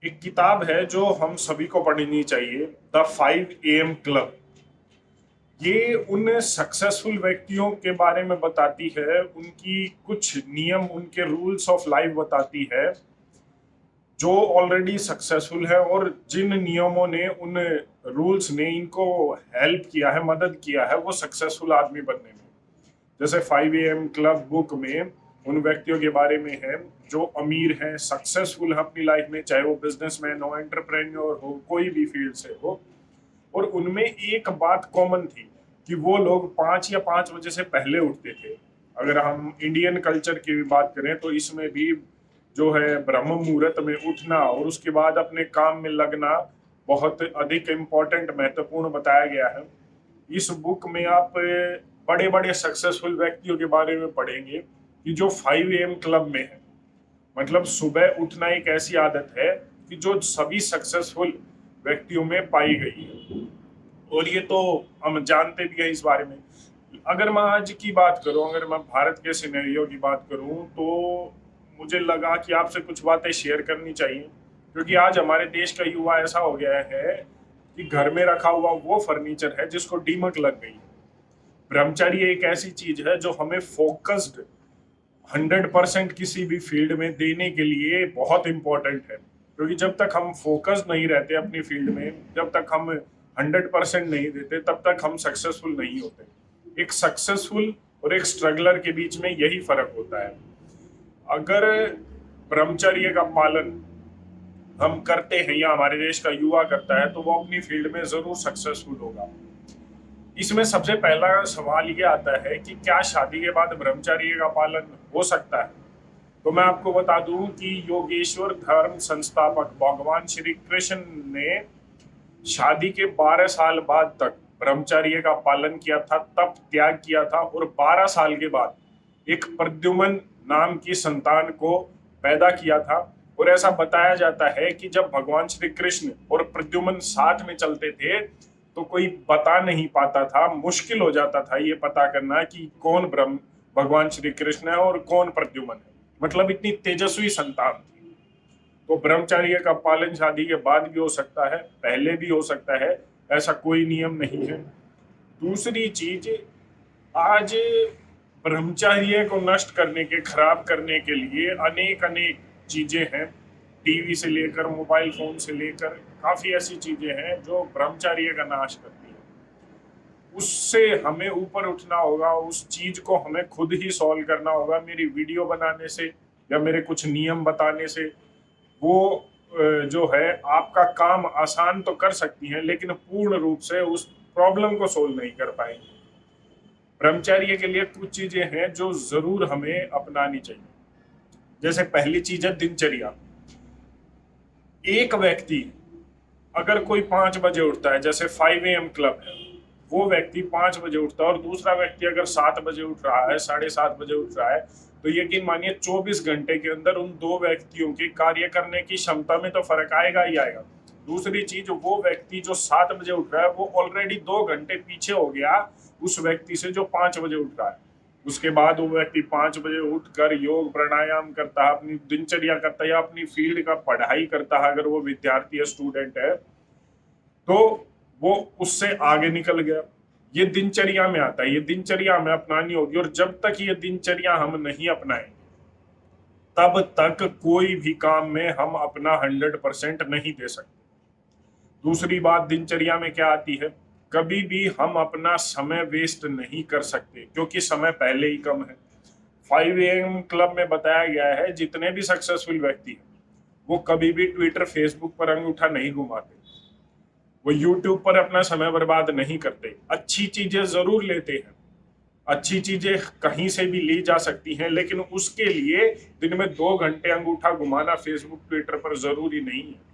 एक किताब है जो हम सभी को पढ़नी चाहिए, द 5 AM क्लब। ये उन सक्सेसफुल व्यक्तियों के बारे में बताती है, उनकी कुछ नियम, उनके रूल्स ऑफ लाइफ बताती है जो ऑलरेडी सक्सेसफुल है, और जिन नियमों ने, उन रूल्स ने इनको हेल्प किया है, मदद किया है वो सक्सेसफुल आदमी बनने में। जैसे 5 AM क्लब बुक में उन व्यक्तियों के बारे में है जो अमीर हैं, सक्सेसफुल है अपनी लाइफ में, चाहे वो बिजनेसमैन हो, एंटरप्रेन्योर हो, कोई भी फील्ड से हो। और उनमें एक बात कॉमन थी कि वो लोग 5 या 5 बजे से पहले उठते थे। अगर हम इंडियन कल्चर की भी बात करें तो इसमें भी जो है ब्रह्म मुहूर्त में उठना और उसके बाद अपने काम में लगना बहुत अधिक इम्पोर्टेंट, महत्वपूर्ण बताया गया है। इस बुक में आप बड़े बड़े सक्सेसफुल व्यक्तियों के बारे में पढ़ेंगे कि जो 5 AM क्लब में है। मतलब सुबह उठना एक ऐसी आदत है कि जो सभी सक्सेसफुल व्यक्तियों में पाई गई है, और ये तो हम जानते भी हैं इस बारे में। अगर मैं आज की बात करूं, अगर मैं भारत के सिनेरियो की बात करूं, तो मुझे लगा कि आपसे कुछ बातें शेयर करनी चाहिए, क्योंकि आज हमारे देश का युवा ऐसा हो गया है कि घर में रखा हुआ वो फर्नीचर है जिसको दीमक लग गई है। ब्रह्मचर्य एक ऐसी चीज है जो हमें फोकस्ड 100% किसी भी फील्ड में देने के लिए बहुत इंपॉर्टेंट है, क्योंकि जब तक हम फोकस नहीं रहते अपनी फील्ड में, जब तक हम 100% नहीं देते, तब तक हम सक्सेसफुल नहीं होते। एक सक्सेसफुल और एक स्ट्रगलर के बीच में यही फर्क होता है। अगर ब्रह्मचर्य का पालन हम करते हैं या हमारे देश का युवा करता है, तो वो अपनी फील्ड में जरूर सक्सेसफुल होगा। इसमें सबसे पहला सवाल ये आता है कि क्या शादी के बाद ब्रह्मचर्य का पालन हो सकता है? तो मैं आपको बता दूं कि योगेश्वर धर्म संस्थापक भगवान श्री कृष्ण ने शादी के 12 साल बाद तक ब्रह्मचर्य का पालन किया था, तब त्याग किया था, और 12 साल के बाद एक प्रद्युम्न नाम की संतान को पैदा किया था। और ऐसा बताया जाता है कि जब भगवान श्री कृष्ण और प्रद्युम्न साथ में चलते थे तो कोई बता नहीं पाता था, मुश्किल हो जाता था ये पता करना कि कौन ब्रह्म भगवान श्री कृष्ण है और कौन प्रद्युम्न है। मतलब इतनी तेजस्वी संतान थी। तो ब्रह्मचर्य का पालन शादी के बाद भी हो सकता है, पहले भी हो सकता है, ऐसा कोई नियम नहीं है। दूसरी चीज, आज ब्रह्मचर्य को नष्ट करने के, खराब करने के लिए अनेक अनेक चीजें हैं। टीवी से लेकर मोबाइल फोन से लेकर काफी ऐसी चीजें हैं जो ब्रह्मचर्य का नाश करती है। उससे हमें ऊपर उठना होगा, उस चीज को हमें खुद ही सॉल्व करना होगा। मेरी वीडियो बनाने से या मेरे कुछ नियम बताने से वो जो है आपका काम आसान तो कर सकती हैं, लेकिन पूर्ण रूप से उस प्रॉब्लम को सोल्व नहीं कर पाएंगे। ब्रह्मचर्य के लिए कुछ चीजें हैं जो जरूर हमें अपनानी चाहिए। जैसे पहली चीज है दिनचर्या। एक व्यक्ति अगर कोई 5 बजे उठता है, जैसे 5 AM क्लब है, वो व्यक्ति 5 बजे उठता है, और दूसरा व्यक्ति अगर 7 बजे उठ रहा है, 7:30 बजे उठ रहा है, तो यकीन मानिए 24 घंटे के अंदर उन दो व्यक्तियों के कार्य करने की क्षमता में तो फर्क आएगा ही आएगा। दूसरी चीज, वो व्यक्ति जो 7 बजे उठ रहा है वो ऑलरेडी 2 घंटे पीछे हो गया उस व्यक्ति से जो 5 बजे उठ रहा है। उसके बाद वो व्यक्ति 5 बजे उठकर योग प्राणायाम करता है, अपनी दिनचर्या करता है, या अपनी फील्ड का पढ़ाई करता है, अगर वो विद्यार्थी है, स्टूडेंट है, तो वो उससे आगे निकल गया। ये दिनचर्या में आता है, ये दिनचर्या हमें अपनानी होगी। और जब तक ये दिनचर्या हम नहीं अपनाएंगे, तब तक कोई भी काम में हम अपना 100% नहीं दे सकते। दूसरी बात दिनचर्या में क्या आती है, कभी भी हम अपना समय वेस्ट नहीं कर सकते, क्योंकि समय पहले ही कम है। 5 AM क्लब में बताया गया है जितने भी सक्सेसफुल व्यक्ति हैं वो कभी भी ट्विटर फेसबुक पर अंगूठा नहीं घुमाते, वो यूट्यूब पर अपना समय बर्बाद नहीं करते। अच्छी चीजें जरूर लेते हैं, अच्छी चीजें कहीं से भी ली जा सकती हैं, लेकिन उसके लिए दिन में 2 घंटे अंगूठा घुमाना फेसबुक ट्विटर पर जरूरी नहीं है।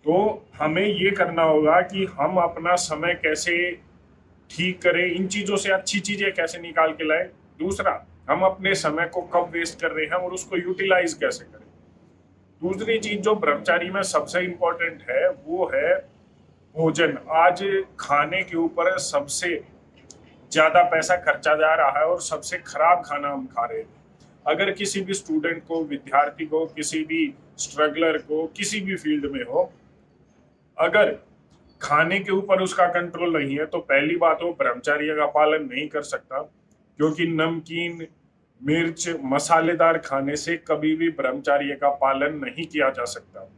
तो हमें ये करना होगा कि हम अपना समय कैसे ठीक करें, इन चीजों से अच्छी चीजें कैसे निकाल के लाएं। दूसरा, हम अपने समय को कब वेस्ट कर रहे हैं और उसको यूटिलाइज कैसे करें। दूसरी चीज जो ब्रह्मचारी में सबसे इंपॉर्टेंट है वो है भोजन। आज खाने के ऊपर सबसे ज्यादा पैसा खर्चा जा रहा है और सबसे खराब खाना हम खा रहे हैं। अगर किसी भी स्टूडेंट को, विद्यार्थी को, किसी भी स्ट्रगलर को, किसी भी फील्ड में हो, अगर खाने के ऊपर उसका कंट्रोल नहीं है तो पहली बात, वो ब्रह्मचर्य का पालन नहीं कर सकता, क्योंकि नमकीन, मिर्च, मसालेदार खाने से कभी भी ब्रह्मचर्य का पालन नहीं किया जा सकता।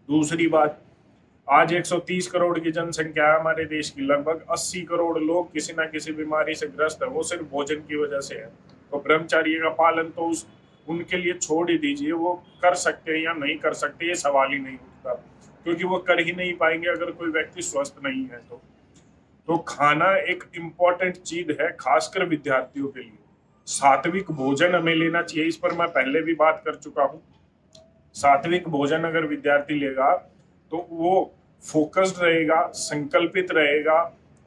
दूसरी बात, आज 130 करोड़ की जनसंख्या है हमारे देश की, लगभग 80 करोड़ लोग किसी ना किसी बीमारी से ग्रस्त है, वो सिर्फ भोजन की वजह से है। तो ब्रह्मचर्य का पालन तो उनके लिए छोड़ ही दीजिए, वो कर सकते हैं या नहीं कर सकते ये सवाल ही नहीं उठता, क्योंकि वो कर ही नहीं पाएंगे अगर कोई व्यक्ति स्वस्थ नहीं है। तो खाना एक इम्पॉर्टेंट चीज है, खासकर विद्यार्थियों के लिए। सात्विक भोजन हमें लेना चाहिए, इस पर मैं पहले भी बात कर चुका हूँ। सात्विक भोजन अगर विद्यार्थी लेगा तो वो फोकस्ड रहेगा, संकल्पित रहेगा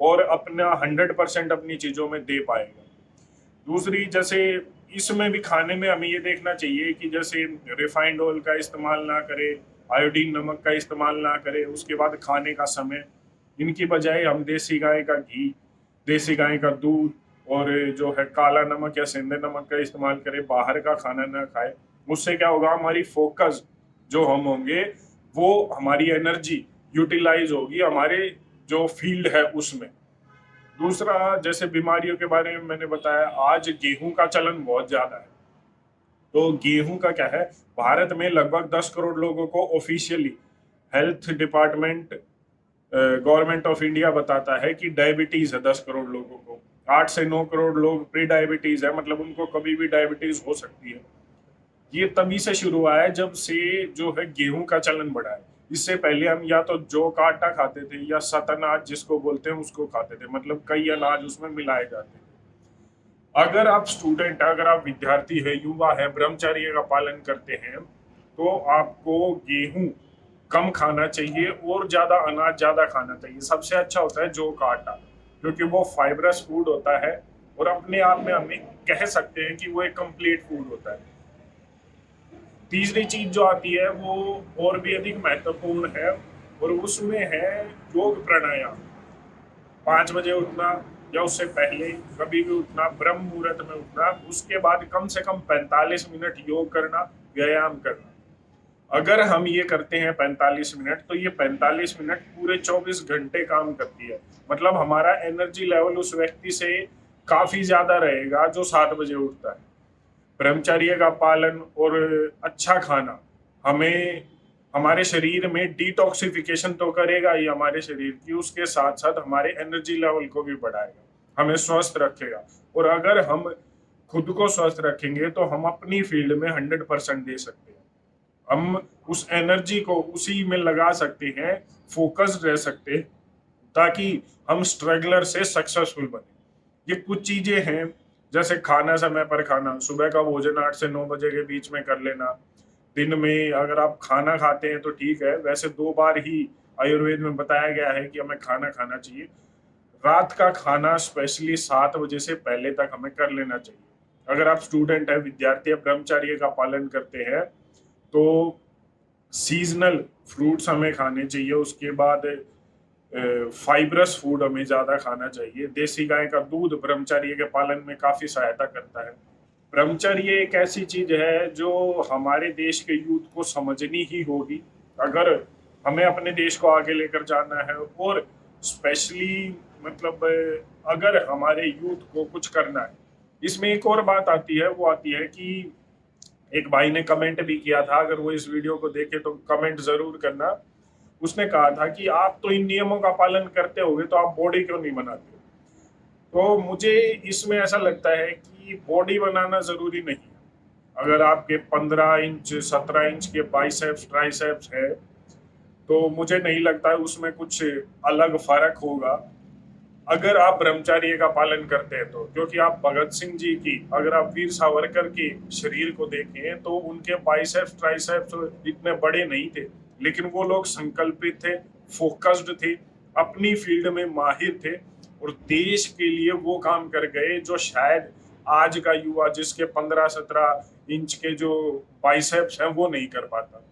और अपना 100% अपनी चीजों में दे पाएगा। दूसरी, जैसे इसमें भी खाने में हमें ये देखना चाहिए कि जैसे रिफाइंड ऑयल का इस्तेमाल ना करे, आयोडीन नमक का इस्तेमाल ना करे, उसके बाद खाने का समय, इनकी बजाय हम देसी गाय का घी, देसी गाय का दूध और जो है काला नमक या सेंधे नमक का इस्तेमाल करें, बाहर का खाना ना खाए। उससे क्या होगा, हमारी फोकस जो हम होंगे, वो हमारी एनर्जी यूटिलाइज होगी हमारे जो फील्ड है उसमें। दूसरा, जैसे बीमारियों के बारे में मैंने बताया, आज गेहूं का चलन बहुत ज्यादा है। तो गेहूं का क्या है, भारत में लगभग 10 करोड़ लोगों को officially health department, government of India बताता है कि डायबिटीज है 10 करोड़ लोगों को। 8 से 9 करोड़ लोग प्री डायबिटीज है, मतलब उनको कभी भी डायबिटीज हो सकती है। ये तभी से शुरू हुआ है जब से जो है गेहूं का चलन बढ़ा है। इससे पहले हम या तो जौ का आटा खाते थे या सतनाज जिसको बोलते हैं उसको खाते थे, मतलब कई अनाज उसमें मिलाए जाते थे। अगर आप स्टूडेंट, अगर आप विद्यार्थी है, युवा है, ब्रह्मचर्य का पालन करते हैं, तो आपको गेहूं कम खाना चाहिए और ज्यादा अनाज ज्यादा खाना चाहिए। सबसे अच्छा होता है जौ का आटा, क्योंकि वो फाइबरस फूड होता है और अपने आप में हमें कह सकते हैं कि वो एक कंप्लीट फूड होता है। तीसरी चीज जो आती है वो और भी अधिक महत्वपूर्ण है और उसमें है योग प्राणायाम। 5 बजे उठना या उससे पहले कभी भी उठना, ब्रह्म मुहूर्त में उठना, उसके बाद कम से कम 45 मिनट योग करना, व्यायाम करना। अगर हम ये करते हैं 45 मिनट, तो ये 45 मिनट पूरे 24 घंटे काम करती है। मतलब हमारा एनर्जी लेवल उस व्यक्ति से काफी ज्यादा रहेगा जो 7 बजे उठता है। ब्रह्मचर्य का पालन और अच्छा खाना हमें हमारे शरीर में डिटॉक्सिफिकेशन तो करेगा ही हमारे शरीर की, उसके साथ साथ हमारे एनर्जी लेवल को भी बढ़ाएगा, हमें स्वस्थ रखेगा। और अगर हम खुद को स्वस्थ रखेंगे तो हम अपनी फील्ड में 100% दे सकते हैं। हम उस एनर्जी को उसी में लगा सकते हैं, फोकस्ड रह सकते हैं, ताकि हम स्ट्रगलर से सक्सेसफुल बने। ये कुछ चीजें हैं, जैसे खाना समय पर खाना, सुबह का भोजन 8 से 9 बजे के बीच में कर लेना। दिन में अगर आप खाना खाते हैं तो ठीक है, वैसे 2 बार ही आयुर्वेद में बताया गया है कि हमें खाना खाना चाहिए। रात का खाना स्पेशली 7 बजे से पहले तक हमें कर लेना चाहिए। अगर आप स्टूडेंट है, विद्यार्थी है, ब्रह्मचर्य का पालन करते हैं, तो सीजनल फ्रूट्स हमें खाने चाहिए। उसके बाद फाइब्रस फूड हमें ज्यादा खाना चाहिए। देसी गाय का दूध ब्रह्मचर्य के पालन में काफी सहायता करता है। ब्रह्मचर्य एक ऐसी चीज है जो हमारे देश के यूथ को समझनी ही होगी अगर हमें अपने देश को आगे लेकर जाना है। और स्पेशली मतलब अगर हमारे यूथ को कुछ करना है। इसमें एक और बात आती है, वो आती है कि एक भाई ने कमेंट भी किया था, अगर वो इस वीडियो को देखे तो कमेंट जरूर करना। उसने कहा था कि आप तो इन नियमों का पालन करते होगे तो आप बॉडी क्यों नहीं बनाते। तो मुझे इसमें ऐसा लगता है कि बॉडी बनाना जरूरी नहीं है। अगर आपके 15 इंच 17 इंच के बाइसेप्स ट्राइसेप्स है तो मुझे नहीं लगता है उसमें कुछ अलग फर्क होगा अगर आप ब्रह्मचर्य का पालन करते हैं तो। क्योंकि आप भगत सिंह जी की, अगर आप वीर सावरकर के शरीर को देखें तो उनके बाइसेप्स ट्राइसेप्स इतने बड़े नहीं थे, लेकिन वो लोग संकल्पित थे, फोकस्ड थे, अपनी फील्ड में माहिर थे और देश के लिए वो काम कर गए जो शायद आज का युवा जिसके 15-17 इंच के जो बाइसेप्स हैं वो नहीं कर पाता।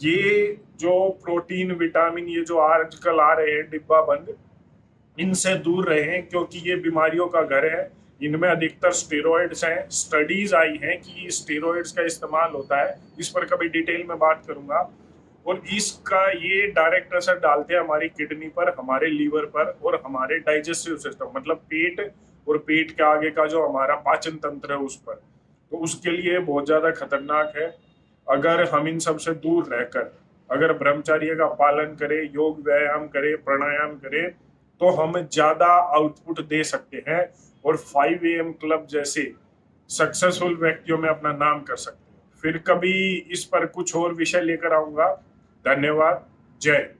ये जो प्रोटीन विटामिन ये जो आजकल आ रहे हैं डिब्बा बंद, इनसे दूर रहें क्योंकि ये बीमारियों का घर है। इनमें अधिकतर स्टेरॉइड्स हैं। स्टडीज आई हैं कि स्टेरॉइड्स का इस्तेमाल होता है, इस पर कभी डिटेल में बात करूंगा। और इसका ये डायरेक्ट असर डालते हैं हमारी किडनी पर, हमारे लीवर पर और हमारे डाइजेस्टिव सिस्टम, मतलब पेट और पेट के आगे का जो हमारा पाचन तंत्र है उस पर। तो उसके लिए बहुत ज्यादा खतरनाक है। अगर हम इन सब से दूर रहकर अगर ब्रह्मचर्य का पालन करें, योग व्यायाम करें, प्राणायाम करें, तो हम ज्यादा आउटपुट दे सकते हैं और 5 AM क्लब जैसे सक्सेसफुल व्यक्तियों में अपना नाम कर सकते हैं। फिर कभी इस पर कुछ और विषय लेकर आऊंगा। धन्यवाद। जय।